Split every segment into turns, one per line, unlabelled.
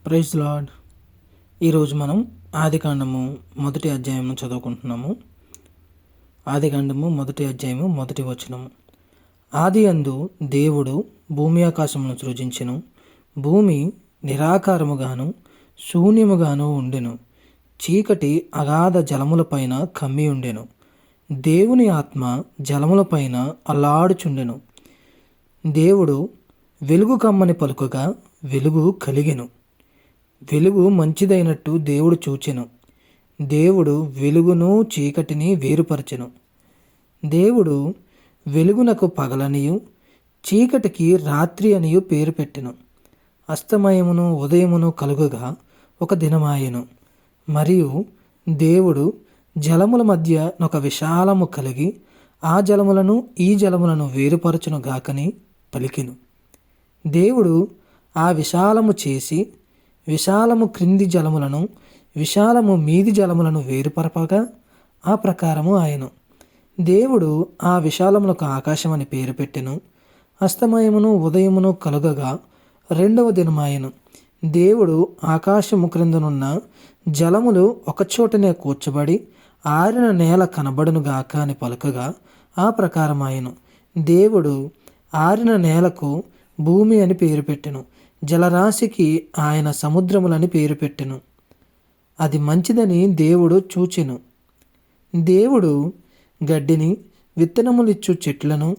Praise lord. ఈరోజు మనం ఆదికాండము మొదటి అధ్యాయము చదువుకుంటున్నాము. ఆదికాండము మొదటి అధ్యాయము మొదటి వచనము. ఆది అందు దేవుడు భూమి ఆకాశమును సృజించెను. భూమి నిరాకారముగాను శూన్యముగాను ఉండెను. చీకటి అగాధ జలములపైన కమ్మి ఉండెను. దేవుని ఆత్మ జలములపైన అల్లాడుచుండెను. దేవుడు వెలుగు కమ్మని పలుకగా వెలుగు కలిగెను. వెలుగు మంచిదైనట్టు దేవుడు చూచెను. దేవుడు వెలుగును చీకటిని వేరుపరచెను. దేవుడు వెలుగునకు పగలనియు చీకటికి రాత్రి అనియు పేరు పెట్టెను. అస్తమయమును ఉదయమును కలుగగా ఒక దినమాయెను. మరియు దేవుడు జలముల మధ్య ఒక విశాలము కలిగి ఆ జలములను ఈ జలములను వేరుపరచును గాకని పలికెను. దేవుడు ఆ విశాలము చేసి విశాలము క్రింది జలములను విశాలము మీది జలములను వేరుపరపగా ఆ ప్రకారము ఆయను. దేవుడు ఆ విశాలములకు ఆకాశమని పేరు పెట్టెను. అస్తమయమును ఉదయమును కలుగగా రెండవ దినమాయెను. దేవుడు ఆకాశము క్రిందనున్న జలములు ఒకచోటనే కూర్చబడి ఆరిన నేల కనబడునుగాక అని పలుకగా ఆ ప్రకారమాయెను. దేవుడు ఆరిన నేలకు భూమి అని పేరు పెట్టెను. జలరాశికి ఆయన సముద్రములని పేరు పెట్టెను. అది మంచిదని దేవుడు చూచెను. దేవుడు గడ్డిని విత్తనములిచ్చు చెట్లను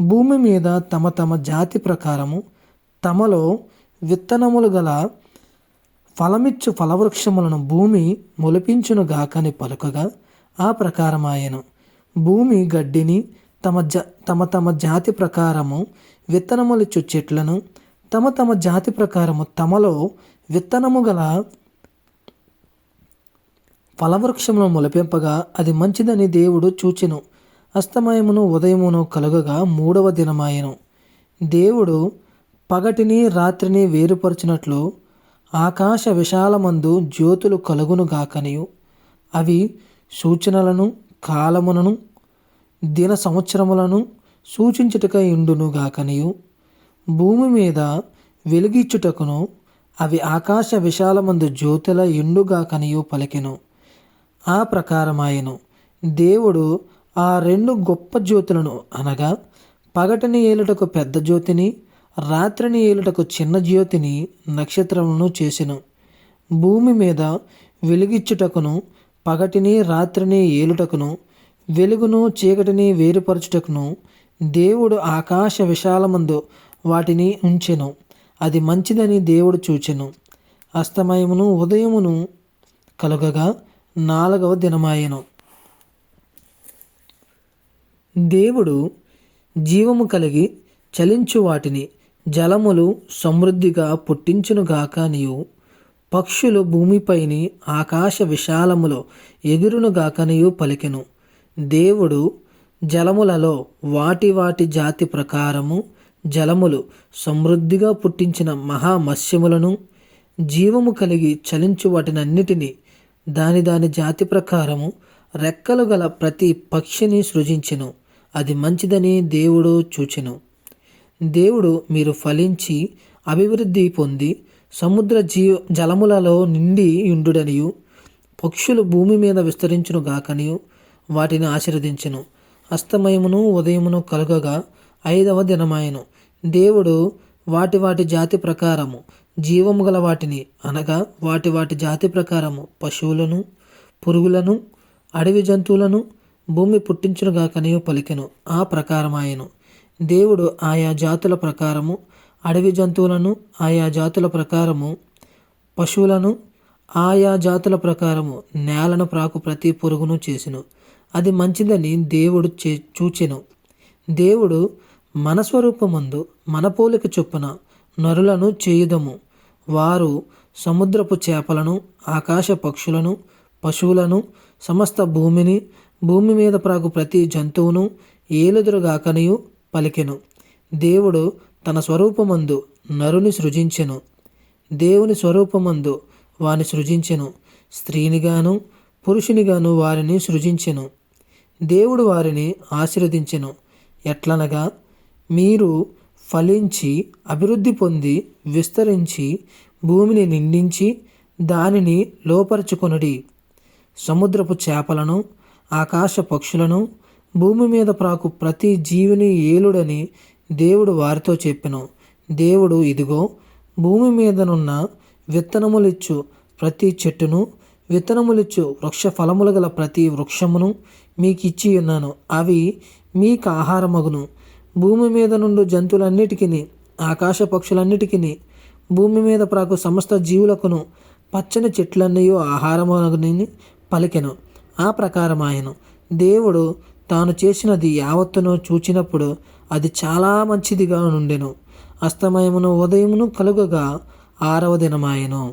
భూమి మీద తమ తమ జాతి ప్రకారము తమలో విత్తనములు గల ఫలమిచ్చు ఫలవృక్షములను భూమి మొలిపించును గాకని పలుకగా ఆ ప్రకారమాయెను. భూమి గడ్డిని తమ తమ జాతి ప్రకారము విత్తనములిచ్చు చెట్లను తమ తమ జాతి ప్రకారము తమలో విత్తనము గల ఫలవృక్షమును మొలిపింపగా అది మంచిదని దేవుడు చూచెను. అస్తమయమును ఉదయమును కలుగగా మూడవ దినమాయెను. దేవుడు పగటిని రాత్రిని వేరుపరచినట్లు ఆకాశ విశాలమందు జ్యోతులు కలుగును గాకనియు అవి సూచనలను కాలములను దిన సంవత్సరములను సూచించుటకై ఉండును గాకనియు భూమి మీద వెలుగిచ్చుటకును అవి ఆకాశ విశాలమందు జ్యోతుల ఎండుగాకనియు పలికెను. ఆ ప్రకారమాయెను. దేవుడు ఆ రెండు గొప్ప జ్యోతులను అనగా పగటిని ఏలుటకు పెద్ద జ్యోతిని రాత్రిని ఏలుటకు చిన్న జ్యోతిని నక్షత్రములను చేసెను. భూమి మీద వెలుగిచ్చుటకును పగటిని రాత్రిని ఏలుటకును వెలుగును చీకటిని వేరుపరచుటకును దేవుడు ఆకాశ విశాలమందు వాటిని ఉంచెను. అది మంచిదని దేవుడు చూచెను. అస్తమయమును ఉదయమును కలుగగా నాలుగవ దినమాయెను. దేవుడు జీవము కలిగి చలించు వాటిని జలములు సమృద్ధిగా పుట్టించునుగాక నీయు పక్షులు భూమిపైని ఆకాశ విశాలములో ఎగురునుగాకనియు పలికెను. దేవుడు జలములలో వాటి వాటి జాతి ప్రకారము జలములు సమృద్ధిగా పుట్టించిన మహామత్స్యములను జీవము కలిగి చలించు వాటినన్నిటినీ దాని దాని జాతి ప్రకారము రెక్కలు గల ప్రతి పక్షిని సృజించెను. అది మంచిదని దేవుడు చూచెను. దేవుడు మీరు ఫలించి అభివృద్ధి పొంది సముద్ర జలములలో నిండి ఉండుడనియు పక్షులు భూమి మీద విస్తరించును గాకనియు వాటిని ఆశీర్వదించెను. అస్తమయమును ఉదయమును కలుగగా ఐదవ దినమాయెను. దేవుడు వాటి వాటి జాతి ప్రకారము జీవము గల వాటిని అనగా వాటి వాటి జాతి ప్రకారము పశువులను పురుగులను అడవి జంతువులను భూమి పుట్టించునుగాకనియు పలికెను. ఆ ప్రకారమాయెను. దేవుడు ఆయా జాతుల ప్రకారము అడవి జంతువులను ఆయా జాతుల ప్రకారము పశువులను ఆయా జాతుల ప్రకారము నేలను ప్రాకు ప్రతి పురుగును చేసెను. అది మంచిదని దేవుడు చూచెను. దేవుడు మన స్వరూపమందు మన పోలిక చొప్పున నరులను చేయుదము. వారు సముద్రపు చేపలను ఆకాశ పక్షులను పశువులను సమస్త భూమిని భూమి మీద ప్రాకు ప్రతి జంతువును ఏలుదురుగాకనియు పలికెను. దేవుడు తన స్వరూపమందు నరుని సృజించెను. దేవుని స్వరూపమందు వాని సృజించెను. స్త్రీనిగాను పురుషునిగాను వారిని సృజించెను. దేవుడు వారిని ఆశీర్వదించెను. ఎట్లనగా మీరు ఫలించి అభివృద్ధి పొంది విస్తరించి భూమిని నిండించి దానిని లోపరుచుకొనుడి. సముద్రపు చేపలను, ఆకాశ పక్షులను, భూమి మీద ప్రాకు ప్రతి జీవిని ఏలుడని దేవుడు వారితో చెప్పెను. దేవుడు, ఇదిగో, భూమి మీదనున్న విత్తనములిచ్చు ప్రతి చెట్టును, విత్తనములిచ్చు వృక్ష ఫలములు గల ప్రతి వృక్షమును మీకిచ్చి ఉన్నాను. అవి మీకు ఆహారమగును. భూమి మీద నుండి జంతువులన్నిటికీ, ఆకాశ పక్షులన్నిటికీ, భూమి మీద ప్రాకు సమస్త జీవులకును పచ్చని చెట్లన్నీ ఆహారమగునని పలికెను. ఆ ప్రకారమాయను. దేవుడు తాను చేసినది యావత్తును చూచినప్పుడు అది చాలా మంచిదిగా నుండెను. అస్తమయమును ఉదయమును కలుగగా 6వ దినమాయెను.